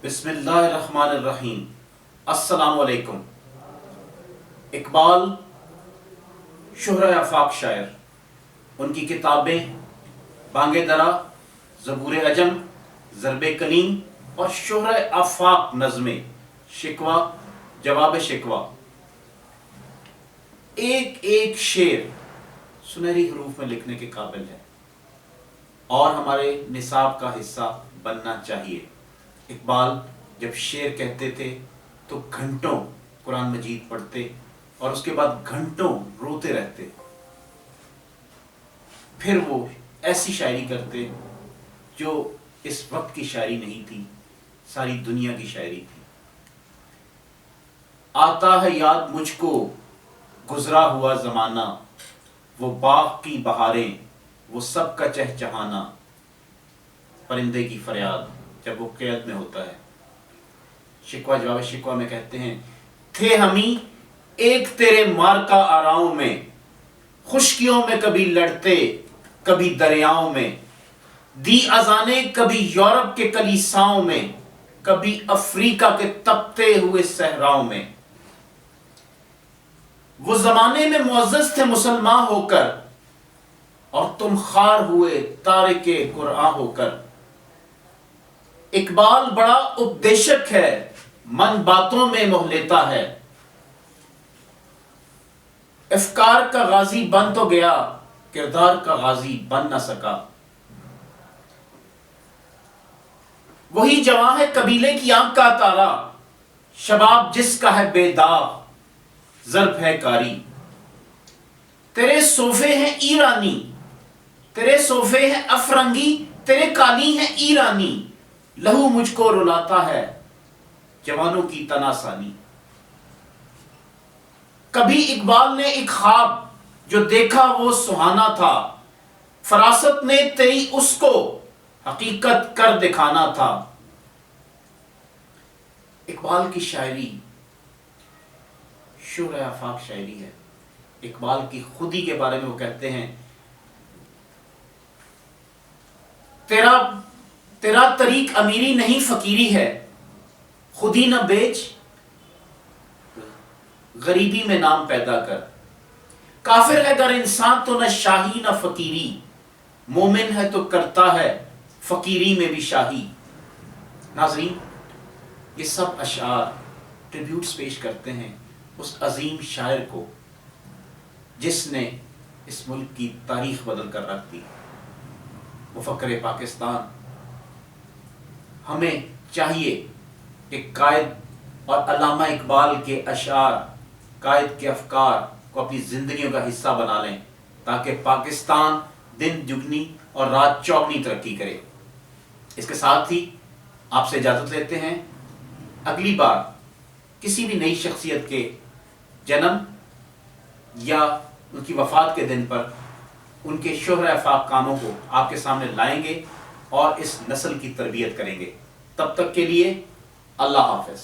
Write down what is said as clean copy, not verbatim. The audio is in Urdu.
بسم اللہ الرحمن الرحیم۔ السلام علیکم۔ اقبال شہرۂ آفاق شاعر، ان کی کتابیں بانگ درا، زبور عجم، ضرب کلیم اور شہرۂ آفاق نظمیں شکوہ جواب شکوہ، ایک ایک شعر سنہری حروف میں لکھنے کے قابل ہے اور ہمارے نصاب کا حصہ بننا چاہیے۔ اقبال جب شعر کہتے تھے تو گھنٹوں قرآن مجید پڑھتے اور اس کے بعد گھنٹوں روتے رہتے، پھر وہ ایسی شاعری کرتے جو اس وقت کی شاعری نہیں تھی، ساری دنیا کی شاعری تھی۔ آتا ہے یاد مجھ کو گزرا ہوا زمانہ، وہ باغ کی بہاریں، وہ سب کا چہچہانا، پرندے کی فریاد جب وہ قید میں ہوتا ہے۔ شکوہ جواب شکوہ میں کہتے ہیں، تھے ہمیں ایک تیرے مارکا آراؤں میں، خشکیوں میں کبھی لڑتے کبھی دریاؤں میں، دی اذانیں کبھی یورپ کے کلیساؤں میں، کبھی افریقہ کے تپتے ہوئے صحراؤں میں۔ وہ زمانے میں معزز تھے مسلمان ہو کر، اور تم خار ہوئے تارک قرآن ہو کر۔ اقبال بڑا اپدیشک ہے، من باتوں میں موہ لیتا ہے، افکار کا غازی بن تو گیا، کردار کا غازی بن نہ سکا۔ وہی جواں ہے قبیلے کی آنکھ کا تارا، شباب جس کا ہے بے داغ، ضرب ہے کاری۔ تیرے صوفے ہیں ایرانی، تیرے صوفے ہیں افرنگی، تیرے قالی ہیں ایرانی، لہو مجھ کو رلاتا ہے جوانوں کی تناسانی۔ کبھی اقبال نے ایک خواب جو دیکھا وہ سہانا تھا، فراست نے تیری اس کو حقیقت کر دکھانا تھا۔ اقبال کی شاعری شہرۂ آفاق شاعری ہے۔ اقبال کی خودی کے بارے میں وہ کہتے ہیں، تیرا طریق امیری نہیں فقیری ہے، خودی نہ بیچ غریبی میں نام پیدا کر۔ کافر ہے گر انسان تو نہ شاہی نہ فقیری، مومن ہے تو کرتا ہے فقیری میں بھی شاہی۔ ناظرین، یہ سب اشعار ٹریبیوٹس پیش کرتے ہیں اس عظیم شاعر کو جس نے اس ملک کی تاریخ بدل کر رکھ دی، مفکر پاکستان۔ ہمیں چاہیے کہ قائد اور علامہ اقبال کے اشعار، قائد کے افکار کو اپنی زندگیوں کا حصہ بنا لیں تاکہ پاکستان دن دگنی اور رات چوگنی ترقی کرے۔ اس کے ساتھ ہی آپ سے اجازت لیتے ہیں، اگلی بار کسی بھی نئی شخصیت کے جنم یا ان کی وفات کے دن پر ان کے شہرۂ آفاق کاموں کو آپ کے سامنے لائیں گے اور اس نسل کی تربیت کریں گے۔ تب تک کے لیے اللہ حافظ۔